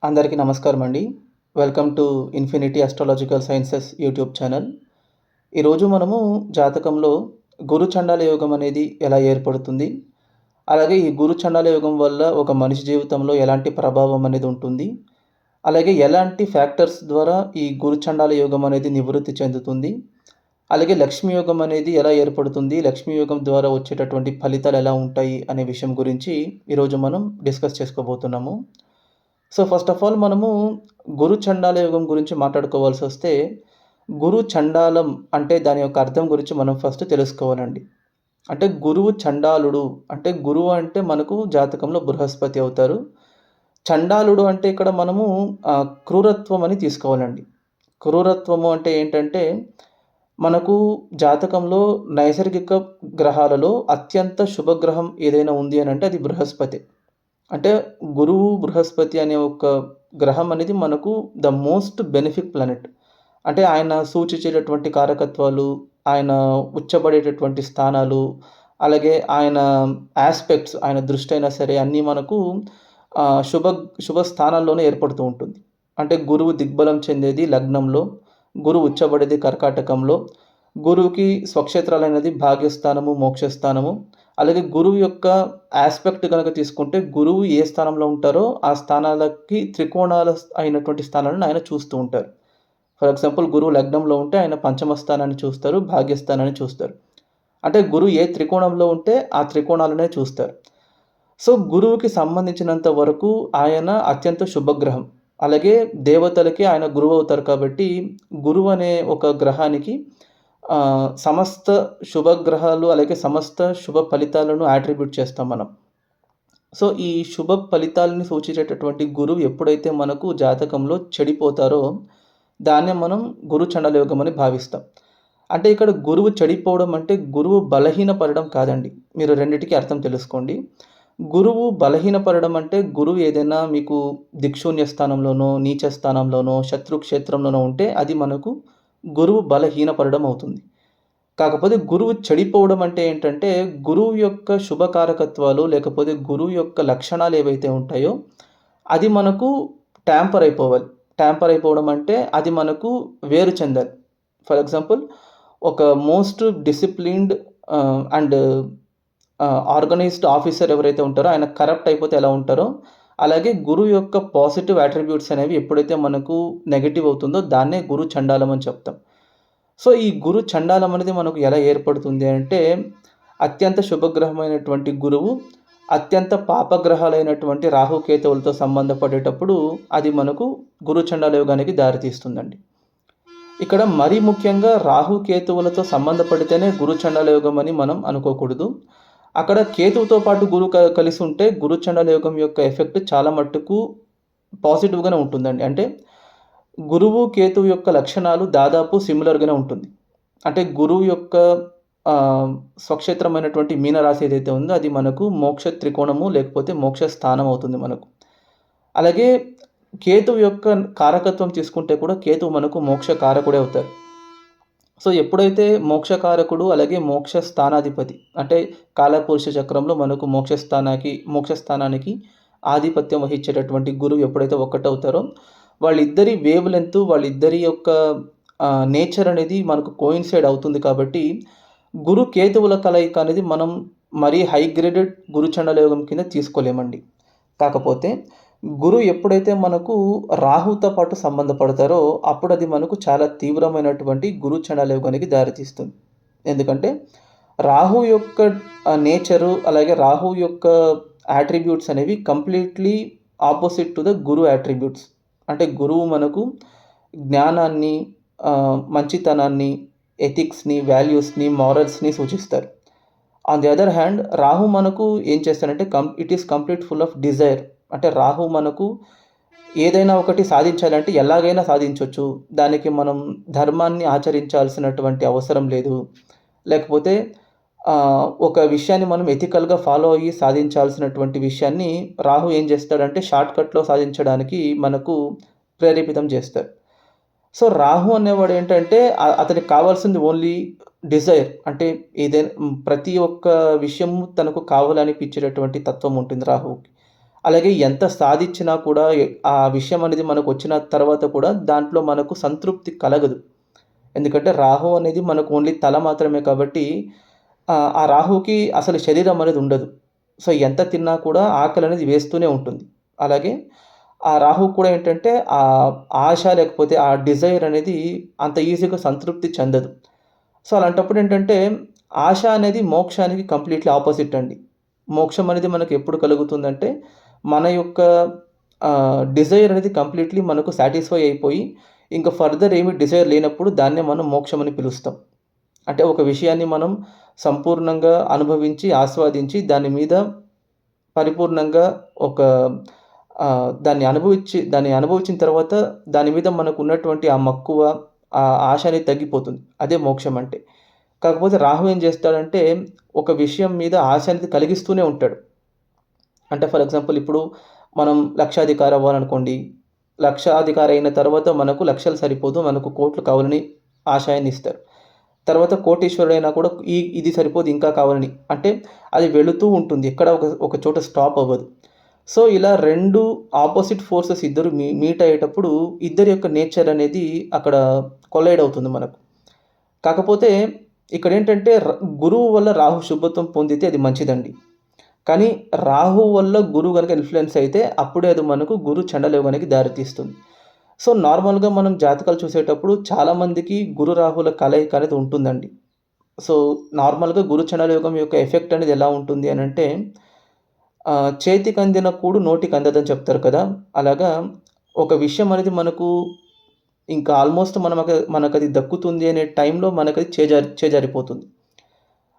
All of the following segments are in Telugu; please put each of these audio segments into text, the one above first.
అందరికీ నమస్కారం అండి. Welcome to infinity astrological sciences YouTube channel. ఈరోజు మనము జాతకంలో గురు చండాల యోగం అనేది ఎలా ఏర్పడుతుంది, అలాగే ఈ గురు చండాల యోగం వల్ల ఒక మనిషి జీవితంలో ఎలాంటి ప్రభావం అనేది ఉంటుంది, అలాగే ఎలాంటి ఫ్యాక్టర్స్ ద్వారా ఈ గురు చండాల యోగం అనేది నివృత్తి చెందుతుంది, అలాగే లక్ష్మీ యోగం అనేది ఎలా ఏర్పడుతుంది, లక్ష్మీ యోగం ద్వారా వచ్చేటటువంటి ఫలితాలు ఎలా ఉంటాయి అనే విషయం గురించి ఈరోజు మనం డిస్కస్ చేసుకోబోతున్నాము. సో ఫస్ట్ ఆఫ్ ఆల్ మనము గురు చండాల యోగం గురించి మాట్లాడుకోవాల్సి వస్తే, గురు చండాలం అంటే దాని యొక్క అర్థం గురించి మనం ఫస్ట్ తెలుసుకోవాలండి. అంటే గురువు చండాలుడు అంటే గురువు అంటే మనకు జాతకంలో బృహస్పతి అవుతారు. చండాలుడు అంటే ఇక్కడ మనము క్రూరత్వం అని తీసుకోవాలండి. క్రూరత్వము అంటే ఏంటంటే, మనకు జాతకంలో నైసర్గిక గ్రహాలలో అత్యంత శుభగ్రహం ఏదైనా ఉంది అని అంటే అది బృహస్పతి. అంటే గురువు, బృహస్పతి అనే ఒక గ్రహం అనేది మనకు ద మోస్ట్ బెనిఫిక్ ప్లానెట్. అంటే ఆయన సూచించేటటువంటి కారకత్వాలు, ఆయన ఉచ్చబడేటటువంటి స్థానాలు, అలాగే ఆయన యాస్పెక్ట్స్, ఆయన దృష్టి అయినా సరే అన్నీ మనకు శుభ శుభ స్థానాల్లోనే ఏర్పడుతూ ఉంటుంది. అంటే గురువు దిగ్బలం చెందేది లగ్నంలో, గురువు ఉచ్చబడేది కర్కాటకంలో, గురువుకి స్వక్షేత్రాలనేది భాగ్యస్థానము, మోక్షస్థానము. అలాగే గురువు యొక్క యాస్పెక్ట్ గనక తీసుకుంటే, గురువు ఏ స్థానంలో ఉంటారో ఆ స్థానాలకి త్రికోణాల అయినటువంటి స్థానాలను ఆయన చూస్తూ ఉంటారు. ఫర్ ఎగ్జాంపుల్ గురువు లగ్నంలో ఉంటే ఆయన పంచమ స్థానాన్ని చూస్తారు, భాగ్యస్థానాన్ని చూస్తారు. అంటే గురువు ఏ త్రికోణంలో ఉంటే ఆ త్రికోణాలనే చూస్తారు. సో గురువుకి సంబంధించినంత వరకు ఆయన అత్యంత శుభగ్రహం. అలాగే దేవతలకి ఆయన గురువు అవుతారు కాబట్టి, గురువు అనే ఒక గ్రహానికి సమస్త శుభగ్రహాలు అలాగే సమస్త శుభ ఫలితాలను యాట్రిబ్యూట్ చేస్తాం మనం. సో ఈ శుభ ఫలితాలని సూచించేటటువంటి గురువు ఎప్పుడైతే మనకు జాతకంలో చెడిపోతారో దాన్నే మనం గురు చండాల యోగం అని భావిస్తాం. అంటే ఇక్కడ గురువు చెడిపోవడం అంటే గురువు బలహీనపడడం కాదండి. మీరు రెండిటికి అర్థం తెలుసుకోండి. గురువు బలహీనపడడం అంటే గురువు ఏదైనా మీకు దిక్శూన్య స్థానంలోనో, నీచ స్థానంలోనో, శత్రుక్షేత్రంలోనో ఉంటే అది మనకు గురువు బలహీనపడడం అవుతుంది. కాకపోతే గురువు చెడిపోవడం అంటే ఏంటంటే, గురువు యొక్క శుభకారకత్వాలు లేకపోతే గురువు యొక్క లక్షణాలు ఏవైతే ఉంటాయో అది మనకు ట్యాంపర్ అయిపోవాలి. ట్యాంపర్ అయిపోవడం అంటే అది మనకు వేరు చెందాలి. ఫర్ ఎగ్జాంపుల్ ఒక most disciplined and organised officer ఎవరైతే ఉంటారో ఆయన కరప్ట్ అయిపోతే ఎలా ఉంటారో, అలాగే గురువు యొక్క పాజిటివ్ అట్రిబ్యూట్స్ అనేవి ఎప్పుడైతే మనకు నెగెటివ్ అవుతుందో దాన్నే గురు చండాలం అని చెప్తాం. సో ఈ గురు చండాలం అనేది మనకు ఎలా ఏర్పడుతుంది అంటే, అత్యంత శుభగ్రహమైనటువంటి గురువు అత్యంత పాపగ్రహాలైనటువంటి రాహుకేతువులతో సంబంధపడేటప్పుడు అది మనకు గురు చండాల యోగానికి దారితీస్తుందండి. ఇక్కడ మరీ ముఖ్యంగా రాహుకేతువులతో సంబంధపడితేనే గురు చండాల యోగం అని మనం అనుకోకూడదు. అక్కడ కేతువుతో పాటు గురువు కలిసి ఉంటే గురు చండాల యోగం యొక్క ఎఫెక్ట్ చాలా మట్టుకు పాజిటివ్గానే ఉంటుందండి. అంటే గురువు, కేతువు యొక్క లక్షణాలు దాదాపు సిమిలర్‌గానే ఉంటుంది. అంటే గురువు యొక్క స్వక్షేత్రమైనటువంటి మీనరాశి ఏదైతే ఉందో అది మనకు మోక్ష త్రికోణము లేకపోతే మోక్ష స్థానం అవుతుంది మనకు. అలాగే కేతువు యొక్క కారకత్వం తీసుకుంటే కూడా కేతువు మనకు మోక్ష కారకుడే అవుతారు. సో ఎప్పుడైతే మోక్షకారకుడు అలాగే మోక్ష స్థానాధిపతి అంటే కాలపురుష చక్రంలో మనకు మోక్ష స్థానానికి ఆధిపత్యం వహించేటటువంటి గురువు ఎప్పుడైతే ఒక్కటవుతారో వాళ్ళిద్దరి వేవ్ లెంత్, వాళ్ళిద్దరి యొక్క నేచర్ అనేది మనకు కోయిన్సైడ్ అవుతుంది కాబట్టి గురు కేతువుల కలయిక అనేది మనం మరీ హై గ్రేడెడ్ గురు చండాల యోగం కింద తీసుకోలేమండి. కాకపోతే గురు ఎప్పుడైతే మనకు రాహుతో పాటు సంబంధపడతారో అప్పుడు అది మనకు చాలా తీవ్రమైనటువంటి గురు చండాల యోగానికి దారితీస్తుంది. ఎందుకంటే రాహు యొక్క నేచరు అలాగే రాహు యొక్క యాట్రిబ్యూట్స్ అనేవి completely opposite to the Guru attributes. అంటే గురువు మనకు జ్ఞానాన్ని, మంచితనాన్ని, ఎథిక్స్‌ని, వాల్యూస్‌ని, మారల్స్‌ని సూచిస్తారు. On the other hand Rahu మనకు ఏం చేస్తాడంటే it is complete full of desire. అంటే రాహు మనకు ఏదైనా ఒకటి సాధించాలంటే ఎలాగైనా సాధించొచ్చు. దానికి మనం ధర్మాన్ని ఆచరించాల్సినటువంటి అవసరం లేదు. లేకపోతే ఒక విషయాన్ని మనం ఎథికల్‌గా ఫాలో అయ్యి సాధించాల్సినటువంటి విషయాన్ని రాహు ఏం చేస్తాడంటే షార్ట్‌కట్‌లో సాధించడానికి మనకు ప్రేరేపితం చేస్తాడు. సో రాహు అనేవాడు ఏంటంటే అతనికి కావాల్సింది ఓన్లీ డిజైర్. అంటే ఏదైనా ప్రతి ఒక్క విషయము తనకు కావాలనిపించేటటువంటి తత్వం ఉంటుంది రాహువుకి. అలాగే ఎంత సాధిచ్చినా కూడా ఆ విషయం అనేది మనకొచ్చిన తర్వాత కూడా దాంట్లో మనకు సంతృప్తి కలగదు. ఎందుకంటే రాహు అనేది మనకు ఓన్లీ తల మాత్రమే కాబట్టి ఆ రాహుకి అసలు శరీరం అనేది ఉండదు. సో, ఎంత తిన్నా కూడా ఆకలనేది వేస్తూనే ఉంటుంది. అలాగే ఆ రాహువు కూడా ఏంటంటే ఆశ లేకపోతే ఆ డిజైర్ అనేది అంత ఈజీగా సంతృప్తి చెందదు. సో, అలాంటప్పుడు ఏంటంటే ఆశ అనేది మోక్షానికి కంప్లీట్‌లీ ఆపోజిట్ అండి. మోక్షం అనేది మనకు ఎప్పుడు కలుగుతుందంటే మన యొక్క డిజైర్ అనేది కంప్లీట్‌లీ మనకు సాటిస్ఫై అయిపోయి ఇంక ఫర్దర్ ఏమి డిజైర్ లేనప్పుడు దాన్నే మనం మోక్షం అని పిలుస్తాం. అంటే ఒక విషయాన్ని మనం సంపూర్ణంగా అనుభవించి, ఆస్వాదించి దాని మీద పరిపూర్ణంగా ఒక దాన్ని అనుభవించిన తర్వాత దాని మీద మనకున్నటువంటి ఆ మక్కువ, ఆ ఆశ అనేది తగ్గిపోతుంది. అదే మోక్షం అంటే. కాకపోతే రాహు ఏం చేస్తాడంటే ఒక విషయం మీద ఆశ అనేది కలిగిస్తూనే ఉంటాడు. అంటే ఫర్ ఎగ్జాంపుల్ ఇప్పుడు మనం లక్షాధికారి అవ్వాలనుకోండి. లక్షాధికారి అయిన తర్వాత మనకు లక్షలు సరిపోదు. మనకు కోట్లు కావాలని ఆశయాన్ని ఇస్తారు. తర్వాత కోటీశ్వరుడైనా కూడా ఇది సరిపోదు ఇంకా కావాలని. అంటే అది వెళుతూ ఉంటుంది. ఎక్కడ ఒక చోట స్టాప్ అవ్వదు. సో, ఇలా 2 ఆపోజిట్ ఫోర్సెస్ ఇద్దరు మీట్ అయ్యేటప్పుడు ఇద్దరి యొక్క నేచర్ అనేది అక్కడ కొలైడ్ అవుతుంది మనకు. కాకపోతే ఇక్కడేంటంటే గురువు వల్ల రాహు శుభత్వం పొందితే అది మంచిదండి. కానీ రాహు వల్ల గురువు గనుక ఇన్‌ఫ్లుయెన్స్ అయితే అప్పుడే అది మనకు గురు చండలయోగానికి దారితీస్తుంది. సో, నార్మల్‌గా మనం జాతకాలు చూసేటప్పుడు చాలామందికి గురు రాహుల కలయిక అనేది ఉంటుందండి. సో, నార్మల్‌గా గురు చండలయోగం యొక్క ఎఫెక్ట్ అనేది ఎలా ఉంటుంది అనంటే చేతికందిన కూడు నోటికందదని చెప్తారు కదా! అలాగా ఒక విషయం అనేది మనకు ఇంకా ఆల్మోస్ట్ మనకది దక్కుతుంది అనే టైంలో మనకది చేజారిపోతుంది.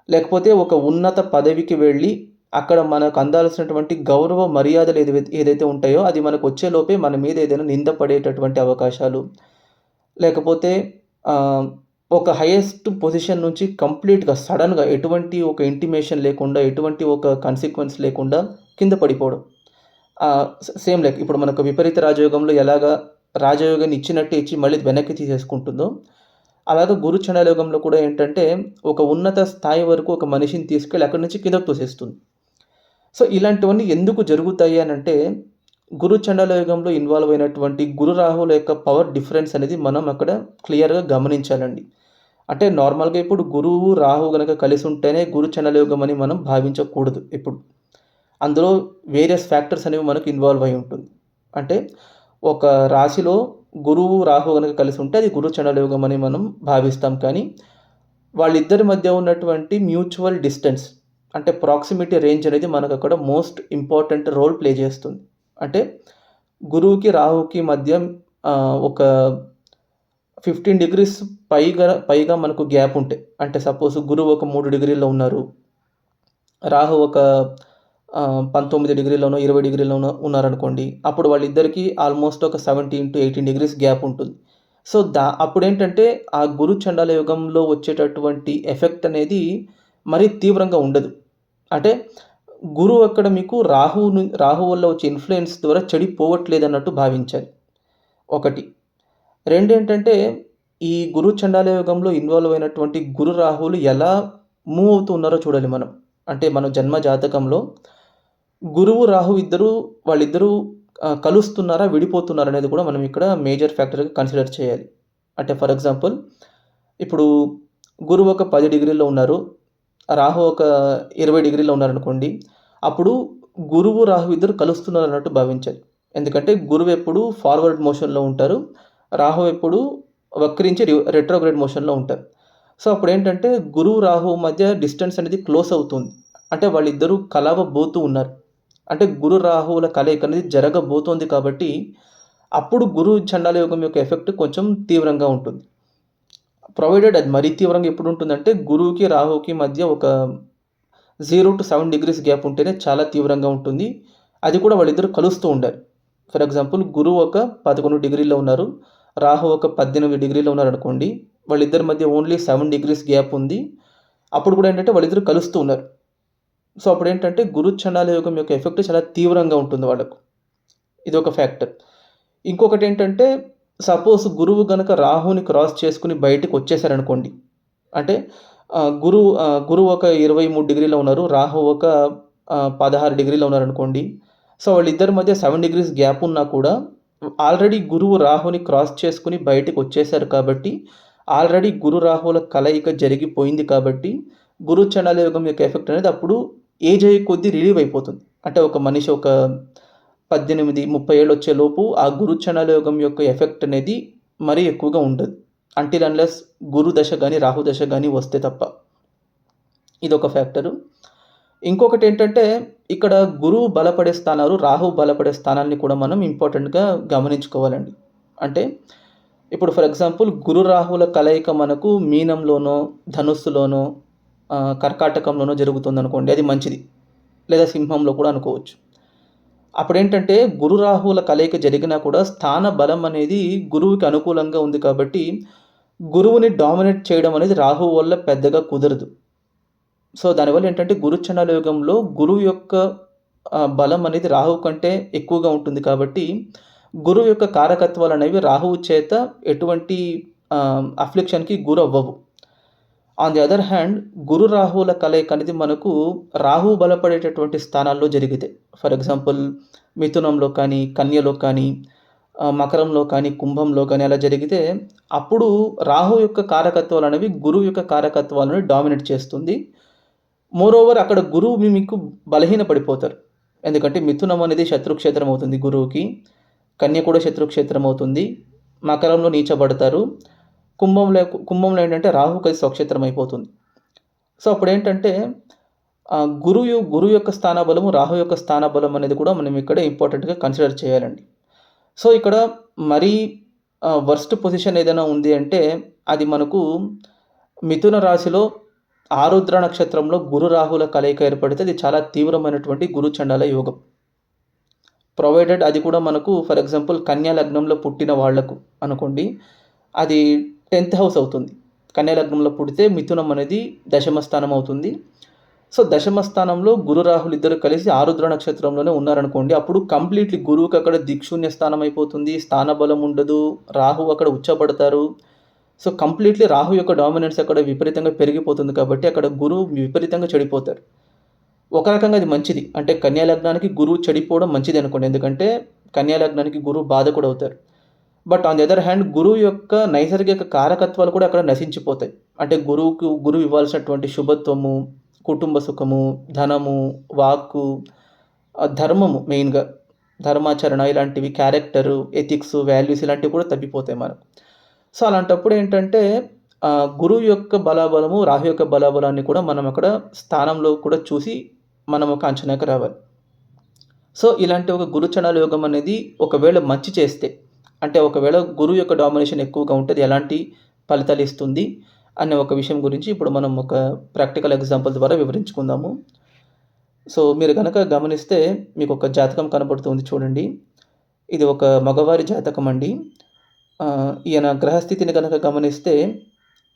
లేకపోతే ఒక ఉన్నత పదవికి వెళ్ళి అక్కడ మనకు అందాల్సినటువంటి గౌరవ మర్యాదలు ఏదైతే ఉంటాయో అది మనకొచ్చే లోపే మన మీద ఏదైనా నింద పడేటటువంటి అవకాశాలు, లేకపోతే ఒక హైయెస్ట్ పొజిషన్ నుంచి కంప్లీట్‌గా సడెన్‌గా ఎటువంటి ఒక ఇంటిమేషన్ లేకుండా, ఎటువంటి ఒక కాన్సిక్వెన్స్ లేకుండా కింద పడిపోవడం. సేమ్ లైక్ ఇప్పుడు మనకు విపరీత రాజయోగంలో ఎలాగా రాజయోగాన్ని ఇచ్చినట్టే ఇచ్చి మళ్ళీ వెనక్కి తీసేసుకుంటుందో, అలాగా గురు చండాలయోగంలో కూడా ఏంటంటే ఒక ఉన్నత స్థాయి వరకు ఒక మనిషిని తీసుకెళ్ళి అక్కడి నుంచి కిందకు తోసేస్తుంది. సో, ఇలాంటివన్నీ ఎందుకు జరుగుతాయి అనంటే గురు చండాలయోగంలో ఇన్వాల్వ్ అయినటువంటి గురు రాహువుల యొక్క పవర్ డిఫరెన్స్ అనేది మనం అక్కడ క్లియర్‌గా గమనించాలండి. అంటే నార్మల్‌గా ఇప్పుడు గురువు, రాహువు గనక కలిసి ఉంటేనే గురు చండాలయోగం అని మనం భావించకూడదు ఎప్పుడు. అందులో వేరియస్ ఫ్యాక్టర్స్ అనేవి మనకు ఇన్వాల్వ్ అయి ఉంటుంది. అంటే ఒక రాశిలో గురువు, రాహువు గనక కలిసి ఉంటే అది గురు చండాలయోగం అని మనం భావిస్తాం. కానీ వాళ్ళిద్దరి మధ్య ఉన్నటువంటి మ్యూచువల్ డిస్టెన్స్ అంటే ప్రాక్సిమిటీ రేంజ్ అనేది మనకక్కడ మోస్ట్ ఇంపార్టెంట్ రోల్ ప్లే చేస్తుంది. అంటే గురువుకి, రాహువుకి మధ్య ఒక 15 డిగ్రీస్ పైగా మనకు గ్యాప్ ఉంటే అంటే సపోజ్ గురువు ఒక 3 డిగ్రీల్లో ఉన్నారు. రాహు ఒక 19 డిగ్రీలోనో, 20 డిగ్రీలోనో ఉన్నారనుకోండి. అప్పుడు వాళ్ళిద్దరికీ ఆల్మోస్ట్ ఒక 17-18 డిగ్రీస్ గ్యాప్ ఉంటుంది. సో, అప్పుడేంటంటే ఆ గురు చండాల యుగంలో వచ్చేటటువంటి ఎఫెక్ట్ అనేది మరీ తీవ్రంగా ఉండదు. అంటే గురువు అక్కడ మీకు రాహు వల్ల వచ్చే ఇన్‌ఫ్లుయెన్స్ ద్వారా చెడిపోవట్లేదన్నట్టు భావించాలి. ఒకటి. రెండేంటంటే ఈ గురు చండాల యుగంలో ఇన్వాల్వ్ అయినటువంటి గురు రాహువులు ఎలా మూవ్ అవుతూ ఉన్నారో చూడాలి మనం. అంటే మన జన్మ జాతకంలో గురువు, రాహు వాళ్ళిద్దరూ కలుస్తున్నారా? విడిపోతున్నారా? అనేది కూడా మనం ఇక్కడ మేజర్ ఫ్యాక్టర్‌గా కన్సిడర్ చేయాలి. అంటే ఫర్ ఎగ్జాంపుల్ ఇప్పుడు గురువు ఒక 10 డిగ్రీల్లో ఉన్నారు. రాహు ఒక 20 డిగ్రీలో ఉన్నారనుకోండి. అప్పుడు గురువు, రాహు ఇద్దరు కలుస్తున్నారన్నట్టు భావించాలి. ఎందుకంటే గురువు ఎప్పుడు ఫార్వర్డ్ మోషన్‌లో ఉంటారు. రాహు ఎప్పుడు వక్రించి రెట్రోగ్రేడ్ మోషన్‌లో ఉంటారు. సో, అప్పుడేంటంటే గురువు, రాహువు మధ్య డిస్టెన్స్ అనేది క్లోజ్ అవుతుంది. అంటే వాళ్ళిద్దరూ కలవబోతూ ఉన్నారు. అంటే గురు, రాహువుల కలయిక అనేది జరగబోతోంది కాబట్టి అప్పుడు గురు చండాల యోగం యొక్క ఎఫెక్ట్ కొంచెం తీవ్రంగా ఉంటుంది. ప్రొవైడెడ్ అది మరీ తీవ్రంగా ఎప్పుడుంటుందంటే గురువుకి, రాహువుకి మధ్య ఒక 0-7 డిగ్రీస్ గ్యాప్ ఉంటేనే చాలా తీవ్రంగా ఉంటుంది. అది కూడా వాళ్ళిద్దరూ కలుస్తూ ఉండాలి. ఫర్ ఎగ్జాంపుల్ గురువు ఒక 11 డిగ్రీలో ఉన్నారు. రాహు ఒక 18 డిగ్రీలో ఉన్నారనుకోండి. వాళ్ళిద్దరి మధ్య ఓన్లీ 7 డిగ్రీస్ గ్యాప్ ఉంది. అప్పుడు కూడా ఏంటంటే వాళ్ళిద్దరూ కలుస్తూ ఉన్నారు. సో, అప్పుడేంటంటే గురు చండాల యోగం యొక్క ఎఫెక్ట్ చాలా తీవ్రంగా ఉంటుంది వాళ్ళకు. ఇదొక ఫ్యాక్టర్. ఇంకొకటేంటంటే సపోజ్ గురువు గనక రాహుని క్రాస్ చేసుకొని బయటికొచ్చేసారనుకోండి. అంటే గురువు ఒక 23 డిగ్రీలో ఉన్నారు. రాహు ఒక 16 డిగ్రీలో ఉన్నారనుకోండి. సో వాళ్ళిద్దరి మధ్య 7 డిగ్రీస్ గ్యాప్ ఉన్నా కూడా ఆల్రెడీ గురువు రాహుని క్రాస్ చేసుకొని బయటకు వచ్చేసారు కాబట్టి, ఆల్రెడీ గురు రాహువుల కలయిక జరిగిపోయింది కాబట్టి, గురు చండాల యోగం యొక్క ఎఫెక్ట్ అనేది అప్పుడు ఏజ్ అయ్యే కొద్దీ రిలీవ్ అయిపోతుంది. అంటే ఒక మనిషి ఒక 18, 30 ఏళ్ళు వచ్చేలోపు ఆ గురు చండాల యోగం యొక్క ఎఫెక్ట్ అనేది మరీ ఎక్కువగా ఉండదు. అంటిల్ అన్లెస్ గురు దశ గాని, రాహు దశ గాని వస్తే తప్ప. ఇదొక ఫ్యాక్టరు. ఇంకొకటేంటంటే, ఇక్కడ గురువు బలపడే స్థానాలు, రాహువు బలపడే స్థానాన్ని కూడా మనం ఇంపార్టెంట్‌గా గమనించుకోవాలండి. అంటే, ఇప్పుడు ఫర్ ఎగ్జాంపుల్ గురు రాహువుల కలయిక మనకు మీనంలోనో, ధనుస్సులోనో, కర్కాటకంలోనో జరుగుతుందనుకోండి, అది మంచిది. లేదా సింహంలో కూడా అనుకోవచ్చు. అప్పుడేంటంటే, గురు రాహువుల కలయిక జరిగినా కూడా స్థాన బలం అనేది గురువుకి అనుకూలంగా ఉంది కాబట్టి, గురువుని డామినేట్ చేయడం అనేది రాహువు వల్ల పెద్దగా కుదరదు. సో, దానివల్ల ఏంటంటే గురు చండాల యోగంలో గురువు యొక్క బలం అనేది రాహువు కంటే ఎక్కువగా ఉంటుంది కాబట్టి, గురువు యొక్క కారకత్వాలనేవి రాహువు చేత ఎటువంటి అఫ్లిక్షన్‌కి గురవ్వవు. ఆన్ ది అదర్ హ్యాండ్ గురు రాహువుల కలయిక అనేది మనకు రాహువు బలపడేటటువంటి స్థానాల్లో జరిగితే, ఫర్ ఎగ్జాంపుల్ మిథునంలో కానీ, కన్యలో కానీ, మకరంలో కానీ, కుంభంలో కానీ అలా జరిగితే, అప్పుడు రాహువు యొక్క కారకత్వాలనేవి గురువు యొక్క కారకత్వాలను డామినేట్ చేస్తుంది. మోరోవర్ అక్కడ గురువు మీకు బలహీనపడిపోతారు. ఎందుకంటే మిథునం అనేది శత్రుక్షేత్రం అవుతుంది గురువుకి. కన్య కూడా శత్రుక్షేత్రం అవుతుంది. మకరంలో నీచబడతారు. కుంభంలో ఏంటంటే రాహుకి అది స్వక్షేత్రం అయిపోతుంది. సో, అప్పుడేంటంటే గురువు యొక్క స్థానబలము, రాహు యొక్క స్థానబలం అనేది కూడా మనం ఇక్కడ ఇంపార్టెంట్‌గా కన్సిడర్ చేయాలండి. సో, ఇక్కడ మరీ వర్స్ట్ పొజిషన్ ఏదైనా ఉంది అంటే, అది మనకు మిథున రాశిలో ఆరుద్ర నక్షత్రంలో గురు రాహుల కలయిక ఏర్పడితే అది చాలా తీవ్రమైనటువంటి గురు చండాల యోగం. ప్రొవైడెడ్ అది కూడా మనకు ఫర్ ఎగ్జాంపుల్ కన్యా లగ్నంలో పుట్టిన వాళ్లకు అనుకోండి, అది 10th హౌస్ అవుతుంది. కన్యా లగ్నంలో పుడితే మిథునం అనేది దశమ స్థానం అవుతుంది. సో, దశమ స్థానంలో గురు రాహులు ఇద్దరు కలిసి ఆరుద్ర నక్షత్రంలోనే ఉన్నారనుకోండి, అప్పుడు కంప్లీట్లీ గురువుకి అక్కడ దిక్శూన్య స్థానం అయిపోతుంది. స్థాన బలం ఉండదు. రాహు అక్కడ ఉచ్చబడతారు. సో, కంప్లీట్లీ రాహు యొక్క డామినెన్స్ అక్కడ విపరీతంగా పెరిగిపోతుంది కాబట్టి అక్కడ గురువు విపరీతంగా చెడిపోతారు. ఒక రకంగా అది మంచిది. అంటే కన్యా లగ్నానికి గురువు చెడిపోవడం మంచిది అనుకోండి. ఎందుకంటే కన్యా లగ్నానికి గురువు బాధకుడు అవుతారు. But on the other hand గురువు యొక్క నైసర్గిక కారకత్వాలు కూడా అక్కడ నశించిపోతాయి. అంటే గురువు ఇవ్వాల్సినటువంటి శుభత్వము, కుటుంబ సుఖము, ధనము, వాక్కు, ధర్మము మెయిన్‌గా ధర్మాచరణ ఇలాంటివి, క్యారెక్టరు, ఎథిక్స్, వాల్యూస్ ఇలాంటివి కూడా తప్పిపోతాయి మనకు. సో, అలాంటప్పుడు ఏంటంటే గురువు యొక్క బలాబలము, రాహు యొక్క బలాబలాన్ని కూడా మనం అక్కడ స్థానంలో కూడా చూసి మనం ఒక అంచనాకి రావాలి. సో, ఇలాంటి ఒక గురు చండాల యోగం అనేది ఒకవేళ మంచి చేస్తే, అంటే ఒకవేళ గురువు యొక్క డామినేషన్ ఎక్కువగా ఉంటే అది ఎలాంటి ఫలితాలు ఇస్తుంది అనే ఒక విషయం గురించి ఇప్పుడు మనం ఒక ప్రాక్టికల్ ఎగ్జాంపుల్ ద్వారా వివరించుకుందాము. సో, మీరు గనక గమనిస్తే మీకు ఒక జాతకం కనబడుతుంది చూడండి. ఇది ఒక మగవారి జాతకం అండి. ఈయన గ్రహస్థితిని గనక గమనిస్తే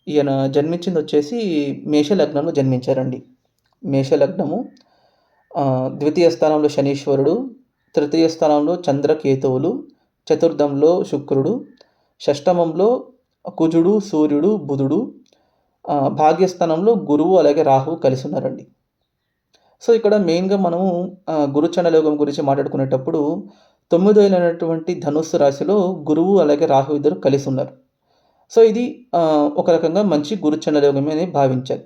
ఈయన జన్మించిందొచ్చేసి మేష లగ్నంలో జన్మించారండి. మేష లగ్నము, ద్వితీయ స్థానంలో శనీశ్వరుడు, తృతీయ స్థానంలో చంద్రకేతువులు, చతుర్థంలో శుక్రుడు, షష్టమంలో కుజుడు, సూర్యుడు, బుధుడు, భాగ్యస్థానంలో గురువు అలాగే రాహువు కలిసి ఉన్నారండి. సో, ఇక్కడ మెయిన్‌గా మనము గురు చండాల యోగం గురించి మాట్లాడుకునేటప్పుడు 9వ అయినటువంటి ధనుస్సు రాశిలో గురువు అలాగే రాహు ఇద్దరు కలిసి ఉన్నారు. సో, ఇది ఒక రకంగా మంచి గురు చండాల యోగమే అని భావించాలి.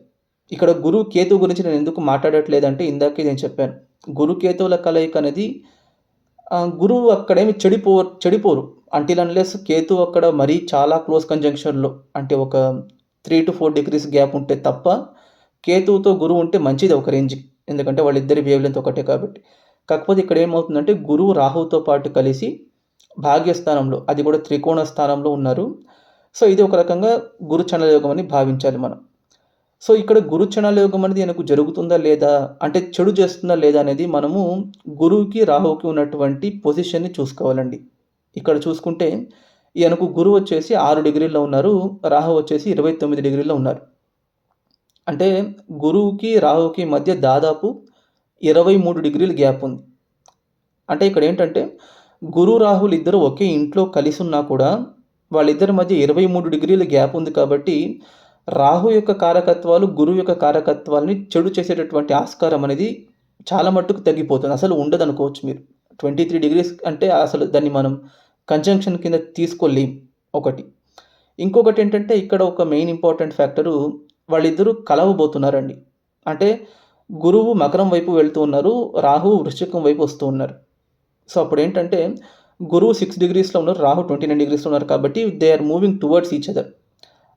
ఇక్కడ గురువు కేతువు గురించి నేను ఎందుకు మాట్లాడట్లేదంటే ఇందాకే నేను చెప్పాను. గురు కేతువుల కలయిక అనేది గురువు అక్కడేమి చెడిపోరు. అంటిల్ అన్లెస్ కేతువు అక్కడ మరీ చాలా క్లోజ్ కంజంక్షన్‌లో అంటే ఒక 3-4 డిగ్రీస్ గ్యాప్ ఉంటే తప్ప, కేతువుతో గురువు ఉంటే మంచిది ఒక రేంజ్‌కి. ఎందుకంటే వాళ్ళిద్దరి వేవ్ లెంత్ ఒకటే కాబట్టి. కాకపోతే ఇక్కడ ఏమవుతుందంటే గురువు రాహువుతో పాటు కలిసి భాగ్యస్థానంలో, అది కూడా త్రికోణ స్థానంలో ఉన్నారు. సో, ఇది ఒక రకంగా గురు చండాల యోగం అని భావించాలి మనం. సో, ఇక్కడ గురు చండాల యోగం అనేది ఈయనకు జరుగుతుందా లేదా, అంటే చెడు చేస్తుందా లేదా అనేది మనము గురువుకి, రాహువుకి ఉన్నటువంటి పొజిషన్‌ని చూసుకోవాలండి. ఇక్కడ చూసుకుంటే ఈయనకు గురువు వచ్చేసి 6 డిగ్రీల్లో ఉన్నారు. రాహు వచ్చేసి 29 డిగ్రీల్లో ఉన్నారు. అంటే గురువుకి, రాహువుకి మధ్య దాదాపు 23 డిగ్రీల గ్యాప్ ఉంది. అంటే ఇక్కడ ఏంటంటే గురు, రాహువులు ఇద్దరు ఒకే ఇంట్లో కలిసి ఉన్నా కూడా వాళ్ళిద్దరి మధ్య 23 డిగ్రీల గ్యాప్ ఉంది కాబట్టి రాహు యొక్క కారకత్వాలు, గురువు యొక్క కారకత్వాలని చెడు చేసేటటువంటి ఆస్కారం అనేది చాలా మట్టుకు తగ్గిపోతుంది. అసలు ఉండదనుకోవచ్చు మీరు. 23 డిగ్రీస్ అంటే అసలు దాన్ని మనం కంజంక్షన్ కింద తీసుకోలేం ఒకటి. ఇంకొకటి ఏంటంటే ఇక్కడ ఒక మెయిన్ ఇంపార్టెంట్ ఫ్యాక్టరు వాళ్ళిద్దరూ కలవబోతున్నారండి. అంటే గురువు మకరం వైపు వెళ్తూ ఉన్నారు. రాహు వృశ్చికం వైపు వస్తూ ఉన్నారు. సో అప్పుడేంటంటే గురువు 6 డిగ్రీస్‌లో ఉన్నారు. రాహు 29 డిగ్రీస్‌లో ఉన్నారు కాబట్టి they are moving towards each other.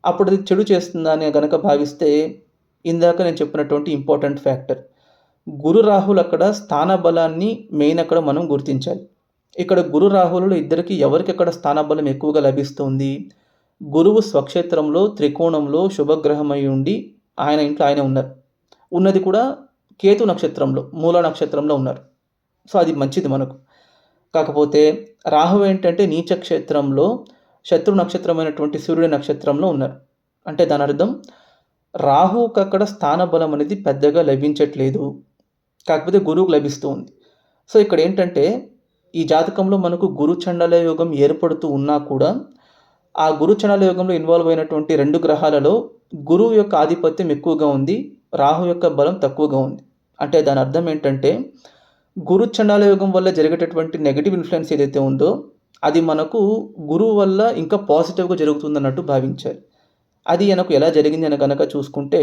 అప్పుడు అది చెడు చేస్తుందని గనక భావిస్తే ఇందాక నేను చెప్పినటువంటి ఇంపార్టెంట్ ఫ్యాక్టర్. గురు రాహులు అక్కడ స్థాన బలాన్ని మెయిన్ అక్కడ మనం గుర్తించాలి. ఇక్కడ గురు రాహులలో ఇద్దరికి ఎవరికెక్కడ స్థాన బలం ఎక్కువగా లభిస్తుంది? గురువు స్వక్షేత్రంలో త్రికోణంలో శుభగ్రహమై ఉండి ఆయన ఇంట్లో ఆయనే ఉన్నారు. ఉన్నది కూడా కేతు నక్షత్రంలో, మూల నక్షత్రంలో ఉన్నారు. సో అది మంచిది మనకు. కాకపోతే రాహు ఏంటంటే నీచ క్షేత్రంలో శత్రు నక్షత్రమైనటువంటి సూర్యుడి నక్షత్రంలో ఉన్నారు. అంటే దాని అర్థం రాహుకి అక్కడ స్థాన బలం అనేది పెద్దగా లభించట్లేదు. కాకపోతే గురువుకు లభిస్తూ ఉంది. సో ఇక్కడ ఏంటంటే ఈ జాతకంలో మనకు గురు చండాల యోగం ఏర్పడుతూ ఉన్నా కూడా ఆ గురు చండాల యోగంలో ఇన్వాల్వ్ అయినటువంటి 2 గ్రహాలలో గురువు యొక్క ఆధిపత్యం ఎక్కువగా ఉంది. రాహు యొక్క బలం తక్కువగా ఉంది. అంటే దాని అర్థం ఏంటంటే గురు చండాల యోగం వల్ల జరిగేటటువంటి నెగెటివ్ ఇన్ఫ్లుయెన్స్ ఏదైతే ఉందో అది మనకు గురువు వల్ల ఇంకా పాజిటివ్‌గా జరుగుతుందన్నట్టు భావించాలి. అది ఈయనకు ఎలా జరిగింది అని గనక చూసుకుంటే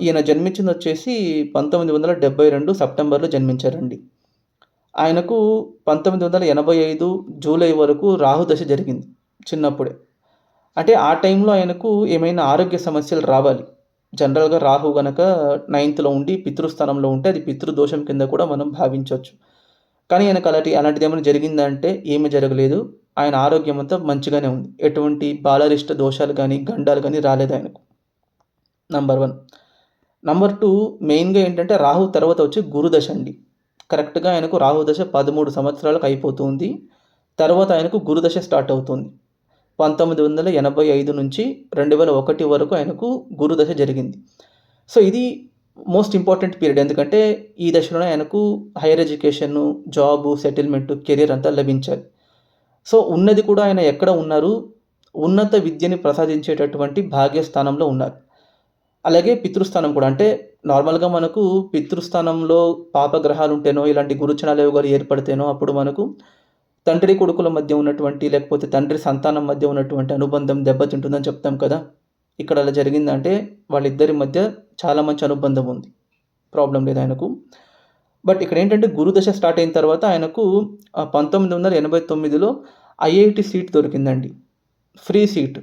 ఈయన జన్మించిందొచ్చేసి 1972 సెప్టెంబర్‌లో జన్మించారండి. ఆయనకు 1985 జూలై వరకు రాహు దశ జరిగింది చిన్నప్పుడే. అంటే ఆ టైంలో ఆయనకు ఏమైనా ఆరోగ్య సమస్యలు రావాలి. జనరల్‌గా రాహు గనక 9థ్‌లో ఉండి పితృస్థానంలో ఉంటే అది పితృదోషం కింద కూడా మనం భావించొచ్చు. కానీ ఆయనకు అలాంటిదేమైనా జరిగిందా అంటే ఏమీ జరగలేదు. ఆయన ఆరోగ్యం అంతా మంచిగానే ఉంది. ఎటువంటి బాలరిష్ట దోషాలు గానీ, గండాలు గానీ రాలేదాయనకు. నంబర్ 1. నంబర్ 2 మెయిన్‌గా ఏంటంటే రాహు తర్వాత వచ్చి గురుదశ అండి. కరెక్ట్‌గా ఆయనకు రాహు దశ 13 సంవత్సరాలకు అయిపోతుంది. తర్వాత ఆయనకు గురుదశ స్టార్ట్ అవుతుంది. 1985 నుంచి 2001 వరకు ఆయనకు గురుదశ జరిగింది. సో ఇది మోస్ట్ ఇంపార్టెంట్ పీరియడ్. ఎందుకంటే ఈ దశలోనే ఆయనకు hire education, job, settlement, career అంతా లభించాలి. సో ఉన్నది కూడా ఆయన ఎక్కడ ఉన్నారు? ఉన్నత విద్యని ప్రసాదించేటటువంటి భాగ్యస్థానంలో ఉన్నారు. అలాగే పితృస్థానం కూడా. అంటే నార్మల్‌గా మనకు పితృస్థానంలో పాపగ్రహాలు ఉంటేనో, ఇలాంటి గురుచండాల యోగాలు ఏర్పడితేనో అప్పుడు మనకు తండ్రి కొడుకుల మధ్య ఉన్నటువంటి లేకపోతే తండ్రి సంతానం మధ్య ఉన్నటువంటి అనుబంధం దెబ్బతింటుందని చెప్తాం కదా! ఇక్కడ అలా జరిగిందంటే వాళ్ళిద్దరి మధ్య చాలా మంచి అనుబంధం ఉంది. ప్రాబ్లమ్ లేదు ఆయనకు. బట్ ఇక్కడేంటంటే గురుదశ స్టార్ట్ అయిన తర్వాత ఆయనకు 1989లో ఐఐటీ సీట్ దొరికిందండి. Free seat.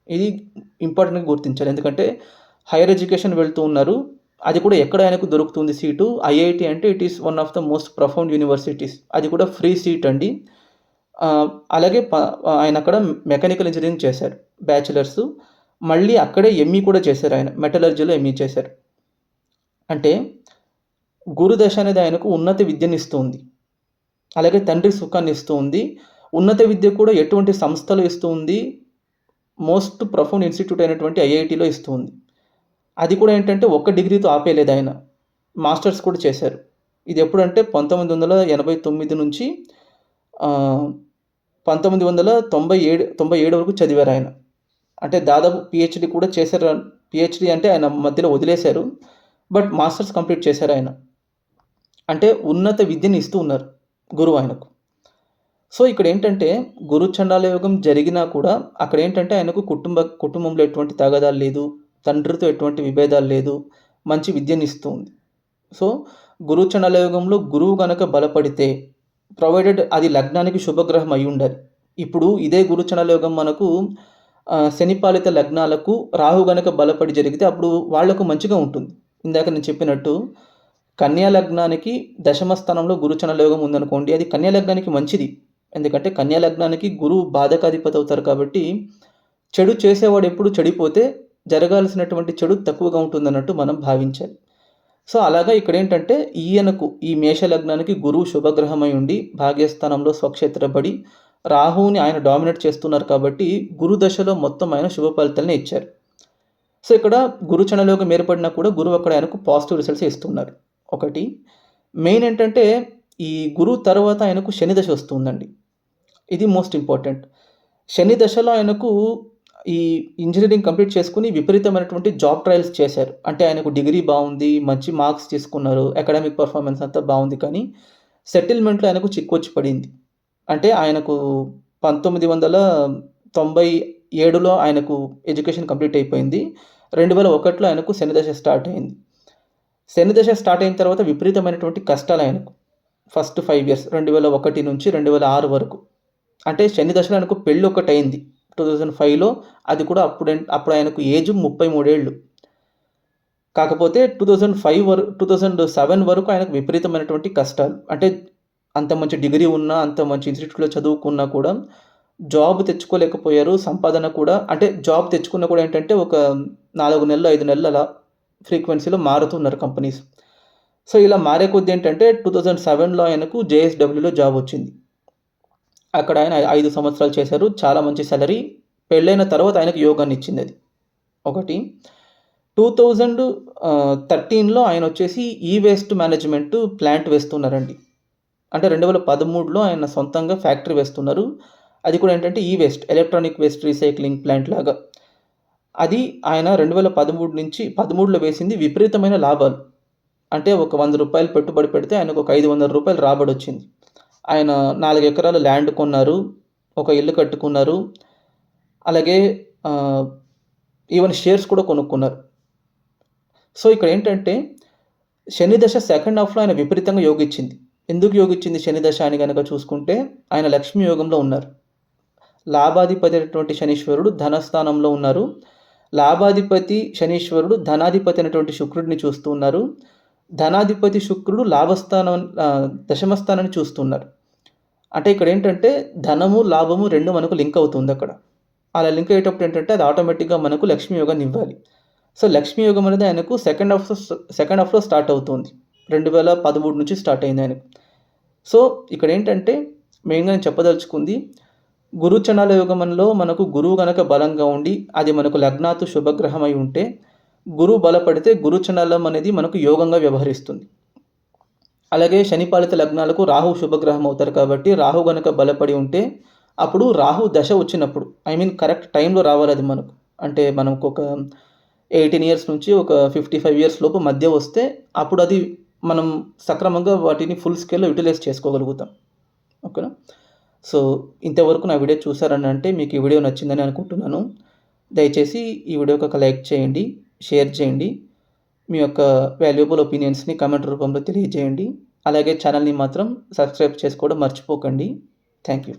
ఇది ఇంపార్టెంట్‌గా గుర్తించాలి. ఎందుకంటే హైయర్ ఎడ్యుకేషన్ వెళ్తూ ఉన్నారు. అది కూడా ఎక్కడ ఆయనకు దొరుకుతుంది సీటు? ఐఐటీ అంటే it is one of the most profound universities. అది కూడా ఫ్రీ సీట్ అండి. అలాగే ఆయన అక్కడ మెకానికల్ ఇంజినీరింగ్ చేశారు బ్యాచిలర్స్. మళ్ళీ అక్కడే ఎంఈ కూడా చేశారు ఆయన. మెటలర్జీలో ఎంఈ చేశారు. అంటే గురుదశ అనేది ఆయనకు ఉన్నత విద్యనిస్తుంది. అలాగే తండ్రి సుఖాన్ని ఇస్తూ ఉంది. ఉన్నత విద్య కూడా ఎటువంటి సంస్థలో ఇస్తూ ఉంది? మోస్ట్ ప్రొఫౌండ్ ఇన్‌స్టిట్యూట్ అయినటువంటి ఐఐటీలో ఇస్తూ ఉంది. అది కూడా ఏంటంటే ఒక్క డిగ్రీతో ఆపేయలేదు ఆయన. మాస్టర్స్ కూడా చేశారు. ఇది ఎప్పుడంటే 1989 నుంచి 1997 వరకు చదివారాయన. అంటే దాదాపు పీహెచ్‌డీ కూడా చేశారు. పీహెచ్‌డీ అంటే ఆయన మధ్యలో వదిలేశారు. బట్ మాస్టర్స్ కంప్లీట్ చేశారాయన. అంటే ఉన్నత విద్యని ఇస్తూ ఉన్నారు గురువు ఆయనకు. సో ఇక్కడేంటంటే గురు చండాల యోగం జరిగినా కూడా అక్కడేంటంటే ఆయనకు కుటుంబంలో ఎటువంటి తగాదాలు లేదు. తండ్రితో ఎటువంటి విభేదాలు లేదు. మంచి విద్యనిస్తూ ఉంది. సో గురు చండాల యోగంలో గురువు గనక బలపడితే ప్రొవైడెడ్ అది లగ్నానికి శుభగ్రహం అయ్యుండాలి. ఇప్పుడు ఇదే గురు చండాల యోగం మనకు శనిపాలిత లగ్నాలకు రాహు గనక బలపడి జరిగితే అప్పుడు వాళ్లకు మంచిగా ఉంటుంది. ఇందాక నేను చెప్పినట్టు కన్యా లగ్నానికి దశమ స్థానంలో గురు చండాల యోగం ఉందనుకోండి, అది కన్యా లగ్నానికి మంచిది. ఎందుకంటే కన్యా లగ్నానికి గురువు బాధకాధిపతి అవుతారు కాబట్టి చెడు చేసేవాడు ఎప్పుడు చెడిపోతే జరగాల్సినటువంటి చెడు తక్కువగా ఉంటుందన్నట్టు మనం భావించాలి. సో అలాగా ఇక్కడేంటంటే ఈయనకు ఈ మేష లగ్నానికి గురువు శుభగ్రహమై ఉండి భాగ్యస్థానంలో స్వక్షేత్రపడి రాహువుని ఆయన డామినేట్ చేస్తున్నారు కాబట్టి గురు దశలో మొత్తం ఆయన శుభ ఫలితాలనే ఇచ్చారు. సో ఇక్కడ గురు చండాల యోగం ఏర్పడినా కూడా గురువు అక్కడ ఆయనకు పాజిటివ్ రిజల్ట్స్ ఇస్తున్నారు. ఒకటి మెయిన్ ఏంటంటే ఈ గురువు తర్వాత ఆయనకు శని దశ వస్తుందండి. ఇది మోస్ట్ ఇంపార్టెంట్. శని దశలో ఆయనకు ఈ ఇంజినీరింగ్ కంప్లీట్ చేసుకుని విపరీతమైనటువంటి జాబ్ ట్రయల్స్ చేశారు. అంటే ఆయనకు డిగ్రీ బాగుంది, మంచి మార్క్స్ తీసుకున్నారు, అకాడమిక్ పర్ఫార్మెన్స్ అంతా బాగుంది. కానీ సెటిల్మెంట్‌లో ఆయనకు చిక్కొచ్చి పడింది. అంటే ఆయనకు 1997లో ఆయనకు ఎడ్యుకేషన్ కంప్లీట్ అయిపోయింది. 2001లో ఆయనకు శనిదశ స్టార్ట్ అయింది. శనిదశ స్టార్ట్ అయిన తర్వాత విపరీతమైనటువంటి కష్టాలు ఆయనకు. ఫస్ట్ 5 ఇయర్స్ 2001 నుంచి 2006 వరకు. అంటే శని దశలో ఆయనకు పెళ్లి ఒకటయింది 2005లో. అది కూడా అప్పుడు ఆయనకు ఏజ్ 33 ఏళ్ళు. కాకపోతే 2007 వరకు ఆయనకు విపరీతమైనటువంటి కష్టాలు. అంటే అంత మంచి డిగ్రీ ఉన్నా, అంత మంచి ఇన్‌స్టిట్యూట్‌లో చదువుకున్నా కూడా జాబ్ తెచ్చుకోలేకపోయారు. సంపాదన కూడా అంటే జాబ్ తెచ్చుకున్నా కూడా ఏంటంటే ఒక 4 నెలలు, 5 నెలలు అలా ఫ్రీక్వెన్సీలో మారుతున్నారు కంపెనీస్. సో, ఇలా మారే కొద్దీ ఏంటంటే 2007లో ఆయనకు జేఎస్‌డబ్ల్యూలో జాబ్ వచ్చింది. అక్కడ ఆయన 5 సంవత్సరాలు చేశారు. చాలా మంచి సాలరీ. పెళ్ళైన తర్వాత ఆయనకు యోగాన్ని ఇచ్చిందది. ఒకటి. 2013లో ఆయనొచ్చేసి వేస్ట్ మేనేజ్‌మెంట్ ప్లాంట్ వేస్తున్నారండి. అంటే 2013లో ఆయన సొంతంగా ఫ్యాక్టరీ వేస్తున్నారు. అది కూడా ఏంటంటే ఎలక్ట్రానిక్ వేస్ట్ రీసైక్లింగ్ ప్లాంట్ లాగా. అది ఆయన 13లో వేసింది విపరీతమైన లాభాలు. అంటే ఒక రూ. 100 పెట్టుబడి పెడితే ఆయనకు ఒక రూ. 500 రాబడొచ్చింది. ఆయన 4 ఎకరాల ల్యాండ్ కొన్నారు. ఒక ఇల్లు కట్టుకున్నారు. అలాగే ఈవెన్ షేర్స్ కూడా కొనుక్కున్నారు. సో, ఇక్కడేంటంటే శని దశ సెకండ్ హాఫ్‌లో ఆయన విపరీతంగా యోగిచ్చింది. ఎందుకు యోగిచ్చింది శని దశ అని గనక చూసుకుంటే ఆయన లక్ష్మీ యోగంలో ఉన్నారు. లాభాధిపతి అయినటువంటి శనీశ్వరుడు ధనస్థానంలో ఉన్నారు. లాభాధిపతి శనీశ్వరుడు ధనాధిపతి అయినటువంటి శుక్రుడిని చూస్తూ ఉన్నారు. ధనాధిపతి శుక్రుడు దశమ స్థానాన్ని చూస్తున్నారు. అంటే ఇక్కడేంటంటే ధనము, లాభము 2 మనకు లింక్ అవుతుందక్కడ. అలా లింక్ అయ్యేటప్పుడు ఏంటంటే అది ఆటోమేటిక్‌గా మనకు లక్ష్మీ యోగాన్ని ఇవ్వాలి. సో, లక్ష్మీ యోగం అనేది ఆయనకు సెకండ్ హాఫ్‌లో స్టార్ట్ అవుతుంది. 2013 నుంచి స్టార్ట్ అయింది ఆయనకు. సో, ఇక్కడేంటంటే మెయిన్‌గా నేను చెప్పదలుచుకుంది గురుచండాల యోగంలో మనకు గురువు గనక బలంగా ఉండి అది మనకు లగ్నాతు శుభగ్రహమై ఉంటే గురువు బలపడితే గురుచండాలం అనేది మనకు యోగంగా వ్యవహరిస్తుంది. అలాగే శనిపాలిత లగ్నాలకు రాహు శుభగ్రహం అవుతారు కాబట్టి రాహు గనక బలపడి ఉంటే అప్పుడు రాహు దశ వచ్చినప్పుడు కరెక్ట్ టైంలో రావాలి అది మనకు. అంటే మనకు ఒక 18 ఇయర్స్ నుంచి ఒక 55 ఇయర్స్ లోపు మధ్య వస్తే అప్పుడు అది మనం సక్రమంగా వాటిని ఫుల్ స్కేల్‌లో యుటిలైజ్ చేసుకోగలుగుతాం. ఓకేనా? సో, ఇంతవరకు నా వీడియో చూసారని అంటే మీకు ఈ వీడియో నచ్చిందని అనుకుంటున్నాను. దయచేసి ఈ వీడియోకి ఒక లైక్ చేయండి, షేర్ చేయండి. మీ యొక్క వాల్యుయబుల్ ఒపీనియన్స్‌ని కామెంట్ రూపంలో తెలియజేయండి. అలాగే ఛానల్‌ని మాత్రం సబ్స్క్రైబ్ చేసుకోవడం మర్చిపోకండి. Thank you.